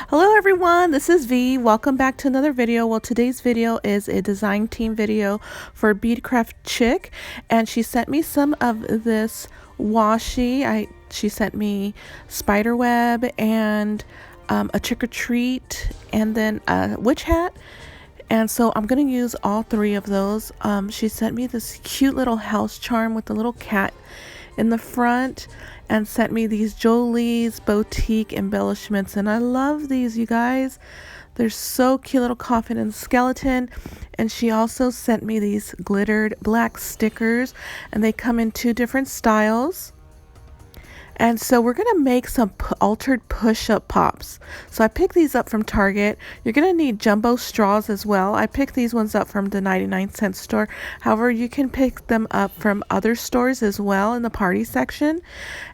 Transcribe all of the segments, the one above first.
Hello everyone, this is V. Welcome back to another video. Well, today's video is a design team video for BeadCraftChic, and she sent me some of this washi. She sent me spider web and a trick or treat and then a witch hat. And so I'm going to use all three of those. She sent me this cute little house charm with a little cat in the front and sent me these Jolee's Boutique embellishments, and I love these, you guys. They're so cute, little coffin and skeleton. And she also sent me these glittered black stickers, and they come in two different styles. And so we're going to make some altered push-up pops. So I picked these up from Target. You're going to need jumbo straws as well. I picked these ones up from the 99-cent store. However, you can pick them up from other stores as well in the party section.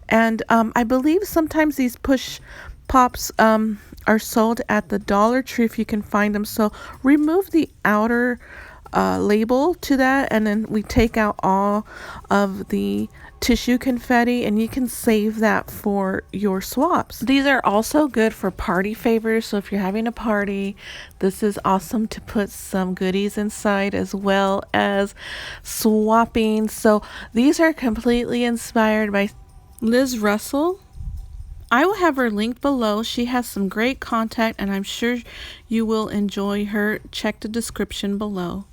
And I believe sometimes these push pops are sold at the Dollar Tree if you can find them. So remove the outer label to that, and then we take out all of the tissue confetti, and you can save that for your swaps. These are also good for party favors, so if you're having a party, this is awesome to put some goodies inside as well as swapping. So these are completely inspired by Liz Russell. I will have her link below. She has some great content, and I'm sure you will enjoy her. Check the description below.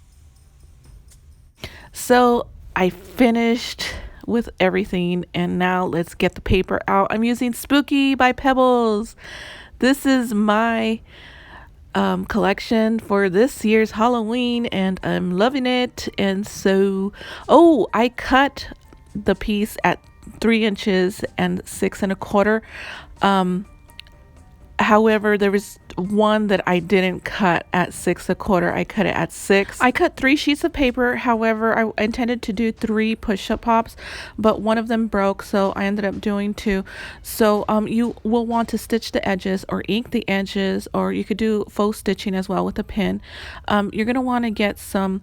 So I finished with everything, and now let's get the paper out. I'm using Spooky by Pebbles. This is my collection for this year's Halloween, and I'm loving it. And so, oh, I cut the piece at 3 inches and 6 1/4. However, there was one that I didn't cut at 6 1/4. I cut it at 6. I cut 3 sheets of paper. However, I intended to do 3 push-up pops, but one of them broke, so I ended up doing 2. So you will want to stitch the edges or ink the edges, or you could do faux stitching as well with a pin. You're going to want to get some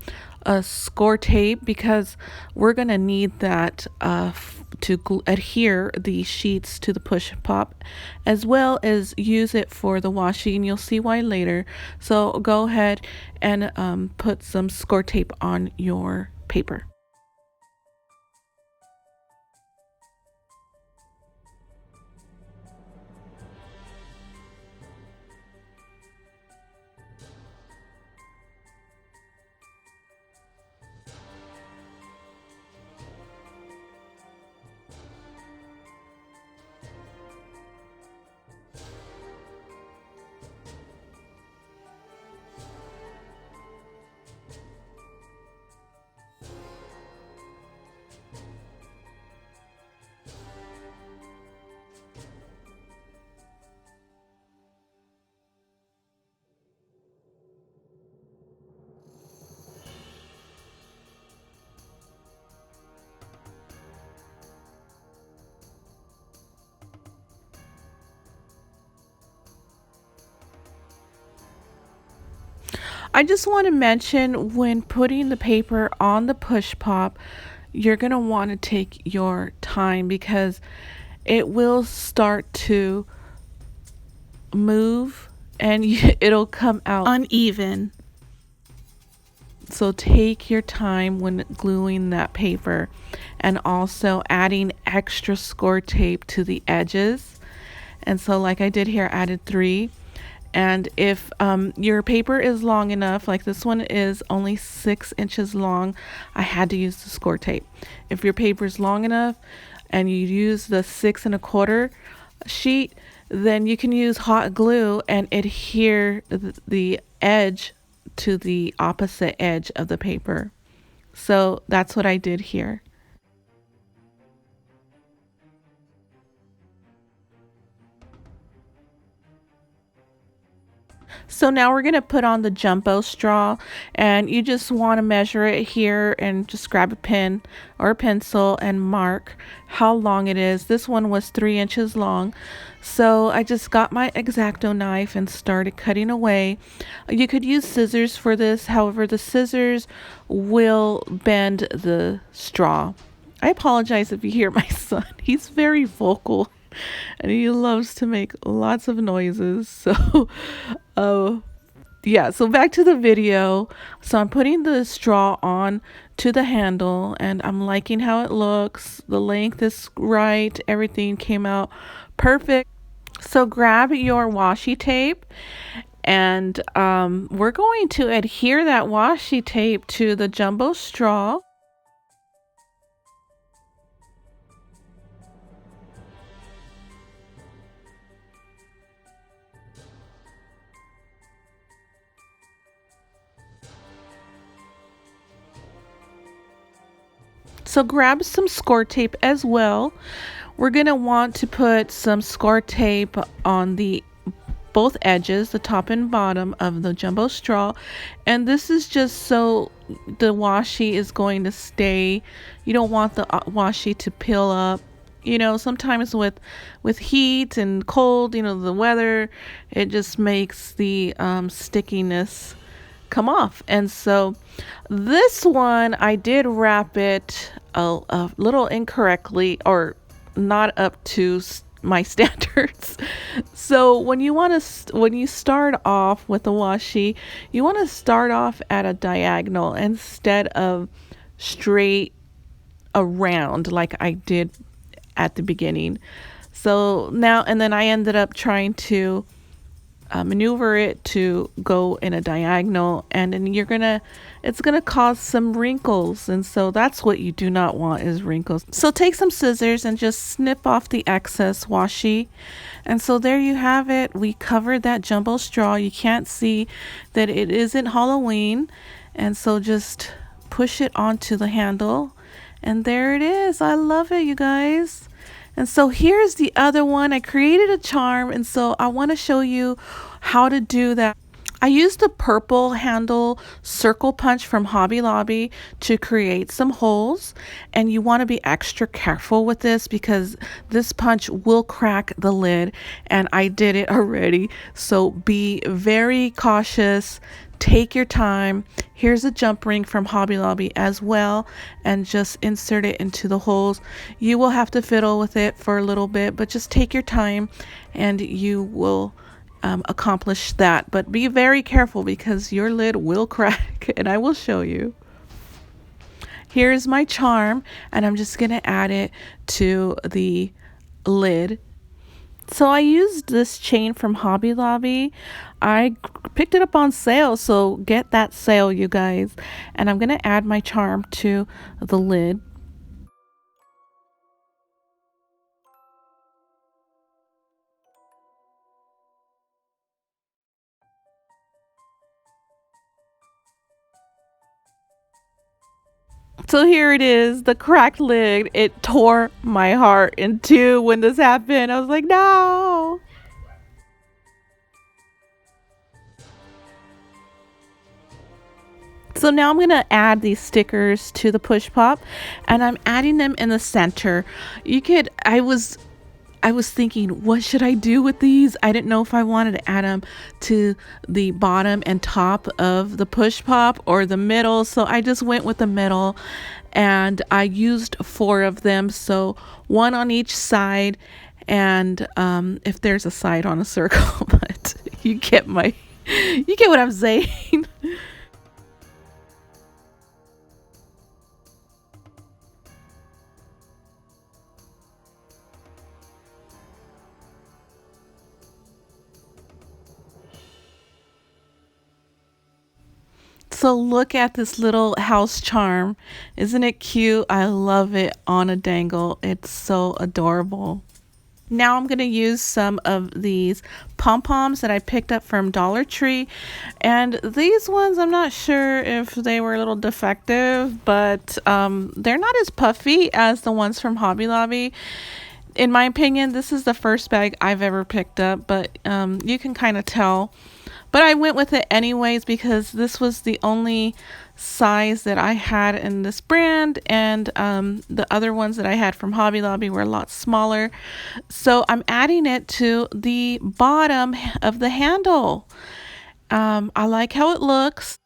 score tape, because we're going to need that to adhere the sheets to the push pop, as well as use it for the washi, and you'll see why later. So go ahead and put some score tape on your paper. I just want to mention, when putting the paper on the push pop, you're going to want to take your time, because it will start to move and it'll come out uneven. So take your time when gluing that paper, and also adding extra score tape to the edges. And so like I did here, I added 3. And if your paper is long enough, like this one is only 6 inches long, I had to use the score tape. If your paper is long enough and you use the 6 1/4 sheet, then you can use hot glue and adhere the edge to the opposite edge of the paper. So that's what I did here. So now we're going to put on the jumbo straw, and you just want to measure it here and just grab a pen or a pencil and mark how long it is. This one was 3 inches long. So I just got my X-Acto knife and started cutting away. You could use scissors for this. However, the scissors will bend the straw. I apologize if you hear my son. He's very vocal and he loves to make lots of noises. So, yeah, so back to the video. So I'm putting the straw on to the handle and I'm liking how it looks. The length is right. Everything came out perfect. So grab your washi tape and we're going to adhere that washi tape to the jumbo straw. So grab some score tape as well. We're going to want to put some score tape on the both edges, the top and bottom of the jumbo straw. And this is just so the washi is going to stay. You don't want the washi to peel up. You know, sometimes with heat and cold, you know, the weather, it just makes the stickiness come off. And so this one I did wrap it a little incorrectly or not up to my standards. So when you start off with the washi, you want to start off at a diagonal instead of straight around like I did at the beginning. So now, and then I ended up trying to maneuver it to go in a diagonal, and then it's gonna cause some wrinkles, and so that's what you do not want, is wrinkles. So take some scissors and just snip off the excess washi. And so there you have it. We covered that jumbo straw. You can't see that it isn't Halloween, and so just push it onto the handle, and there it is. I love it, you guys. And so here's the other one. I created a charm, and so I want to show you how to do that. I used the purple handle circle punch from Hobby Lobby to create some holes, and you want to be extra careful with this because this punch will crack the lid, and I did it already. So be very cautious. Take your time. Here's a jump ring from Hobby Lobby as well, and just insert it into the holes. You will have to fiddle with it for a little bit, but just take your time and you will accomplish that. But be very careful because your lid will crack, and I will show you. Here's my charm, and I'm just gonna add it to the lid. So I used this chain from Hobby Lobby. I picked it up on sale, so get that sale, you guys. And I'm gonna add my charm to the lid. So here it is, the cracked lid. It tore my heart in two when this happened. I was like, no. So now I'm going to add these stickers to the push pop, and I'm adding them in the center. I was thinking, what should I do with these? I didn't know if I wanted to add them to the bottom and top of the push pop or the middle. So I just went with the middle, and I used 4 of them. So 1 on each side, and if there's a side on a circle, but you get what I'm saying. So look at this little house charm. Isn't it cute? I love it on a dangle. It's so adorable. Now I'm going to use some of these pom-poms that I picked up from Dollar Tree. And these ones, I'm not sure if they were a little defective, but they're not as puffy as the ones from Hobby Lobby. In my opinion, this is the first bag I've ever picked up, but you can kind of tell But I went with it anyways because this was the only size that I had in this brand, and the other ones that I had from Hobby Lobby were a lot smaller. So I'm adding it to the bottom of the handle. I like how it looks.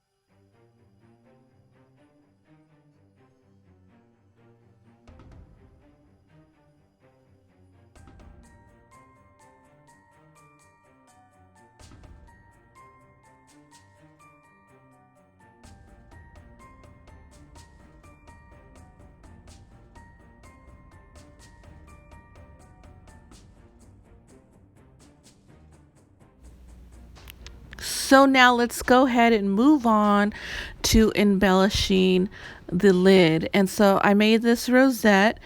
So now let's go ahead and move on to embellishing the lid. And so I made this rosette,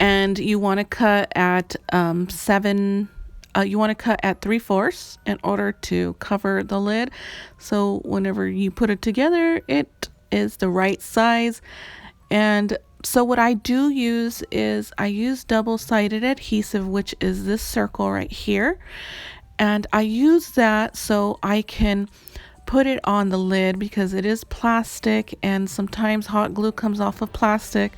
and you want to cut at you want to cut at 3/4 in order to cover the lid. So whenever you put it together, it is the right size. And so what I do use is I use double-sided adhesive, which is this circle right here. And I use that so I can put it on the lid because it is plastic, and sometimes hot glue comes off of plastic.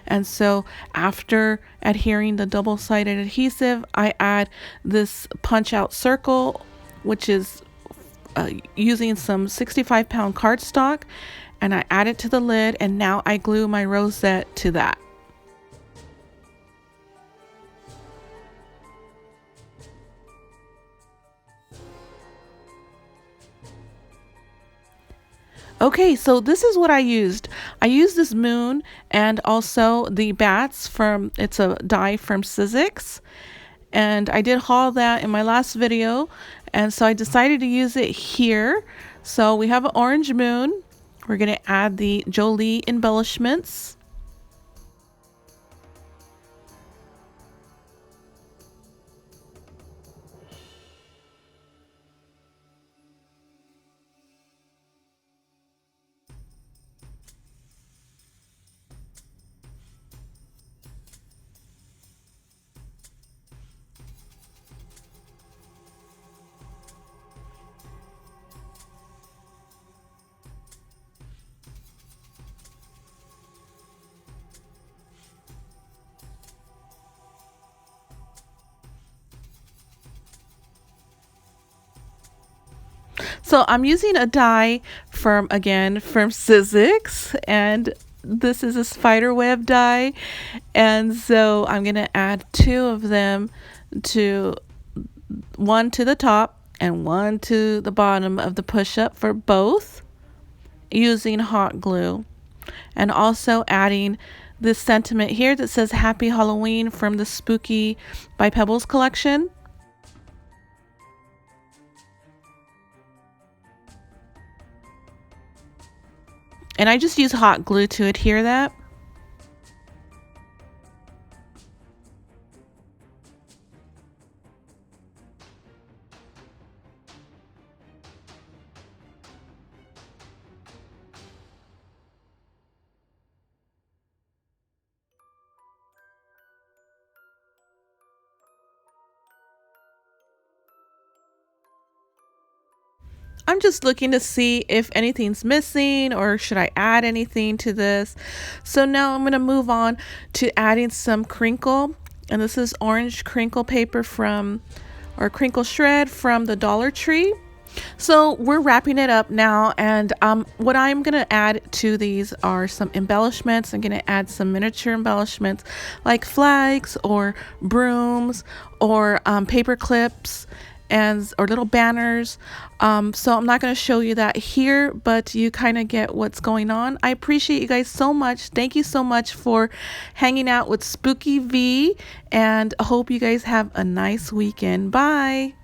And so after adhering the double-sided adhesive, I add this punch out circle, which is using some 65-pound cardstock, and I add it to the lid, and now I glue my rosette to that. Okay, so this is what I used. I used this moon and also the bats it's a die from Sizzix. And I did haul that in my last video. And so I decided to use it here. So we have an orange moon. We're going to add the Jolie embellishments. So I'm using a die from Sizzix, and this is a spider web die. And so I'm going to add 2 of them, one to the top and one to the bottom of the push-up for both, using hot glue. And also adding this sentiment here that says Happy Halloween from the Spooky by Pebbles collection. And I just use hot glue to adhere that. I'm just looking to see if anything's missing or should I add anything to this. So now I'm going to move on to adding some crinkle. And this is orange crinkle paper or crinkle shred from the Dollar Tree. So we're wrapping it up now, and what I'm going to add to these are some embellishments. I'm going to add some miniature embellishments like flags or brooms or paper clips or little banners. So I'm not going to show you that here, but you kind of get what's going on. I appreciate you guys so much. Thank you so much for hanging out with Spooky V, and I hope you guys have a nice weekend. Bye.